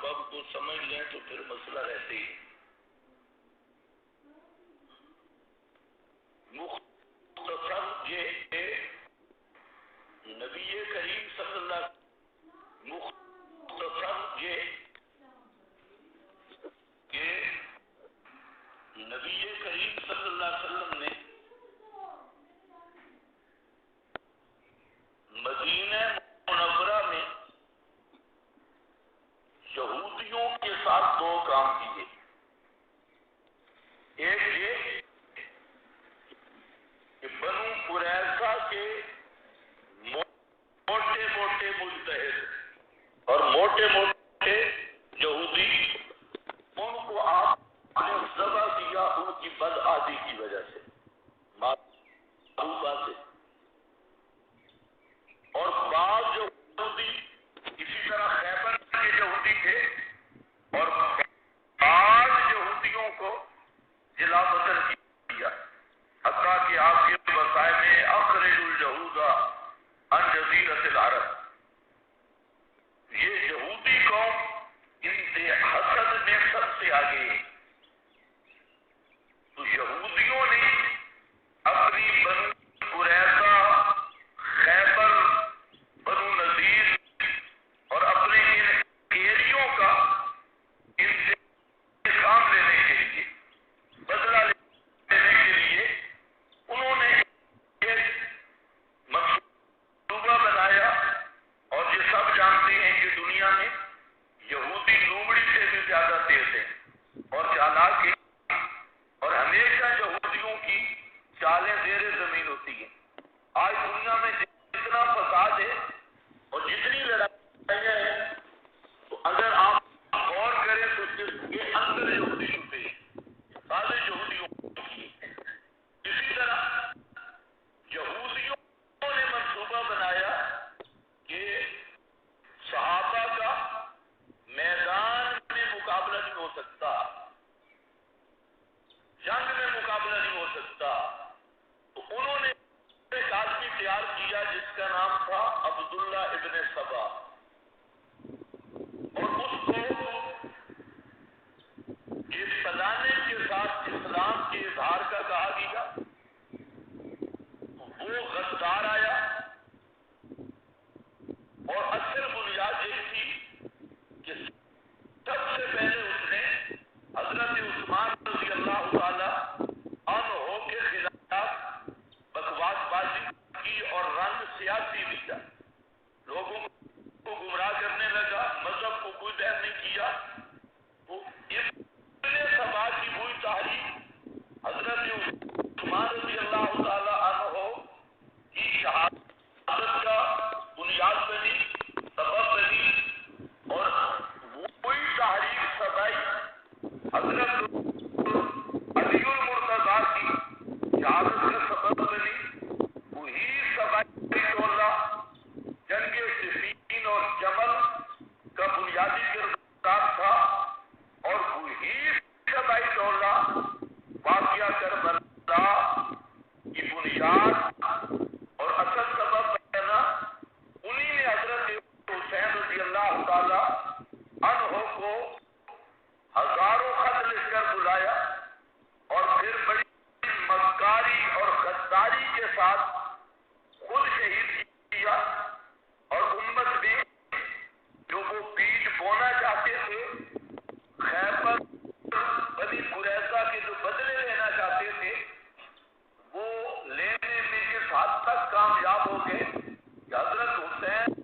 سبب کو سمجھ لیں تو پھر مسئلہ رہتے ہی. مختصر یہ نبی کریم صلی اللہ مختصر یہ کہ نبی کریم صلی اللہ علیہ وسلم نے مدینہ منورہ میں یہودیوں کے ساتھ دو کام کیے. ایک یہ کہ بنو قریظہ کے موٹے موٹے مجتہد اور موٹے موٹے یہودی ان کو آپ نے ذبح کیا ان کی بدعادی کی وجہ سے معروفہ سے. اور بعض یہودی اسی طرح خیبر کے یہودی تھے اور بعض یہودیوں کو جلا وطن کیا حتیٰ کہ آپ کے وسائل میں اخرج الجہود عن جزیرۃ العرب. یہ یہودی قوم حسد میں سب سے آگے ہے. تو یہودیوں نے اپنی بنو قریظہ خیبر بنو نذیر اور اپنے ان ایریوں کا انتقام لینے کے لیے بدلہ لینے کے لیے انہوں نے ایک منصوبہ بنایا. اور یہ سب جانتے ہیں کہ دنیا میں یہودی لومڑی سے بھی زیادہ تیز ہیں اور چالاک ہیں اور ہمیشہ یہودیوں کی چالیں زیر زمین ہوتی ہیں. آج دنیا میں جتنا فساد ہے اور جتنی لڑائیاں ہیں تو اگر آپ غور کریں تو یہ اندر یہودی چھپے ہیں سارے یہودیوں کی. اسی طرح یہودیوں نے منصوبہ بنایا کہ صحابہ کا میدان میں مقابلہ نہیں ہو سکتا, جنگ میں مقابلہ نہیں ہو سکتا. تو انہوں نے ایک آدمی تیار کیا جس کا نام تھا عبداللہ ابن سبا اور اس کو یہ سلانے کے ساتھ اسلام کے اظہار کا کہا گیا. وہ غدار آیا اور اصل بنیاد یہ تھی کہ سب سے پہلے اس نے حضرت عثمان رضی اللہ تعالی عنہ کے خلاف بکواس بازی کی اور رنگ سیاسی دیا, لوگوں کو گمراہ کرنے لگا, مذہب کو کوئی دیر نہیں کیا. وہ ابن سبا کی ہوئی تحریک حضرت عثمان رضی اللہ تعالی عنہ کی شہادت کا بنیاد بنی, سبب بنی. اور وہی تحریک سبائی حضرت علی المرتضیٰ کی شہادت کا سبب بنی. وہی سبائی ٹولہ جنگ صفین اور جمل کا بنیادی کردار تھا اور وہی سبائی ٹولہ واقعہ کربلا کی بنیاد اور اصل سبب بنا. انہی نے حضرت حسین رضی اللہ تعالی عنہ کو ہزاروں خط لکھ کر بلایا اور پھر بڑی مکاری اور غداری کے ساتھ خود شہید کیا. اور امت میں جو وہ بیج بونا چاہتے تھے, خیبر بنی قریظہ کے جو بدلے لینا چاہتے تھے, وہ لینے میں اس حد تک کامیاب ہو گئے کہ حضرت حسین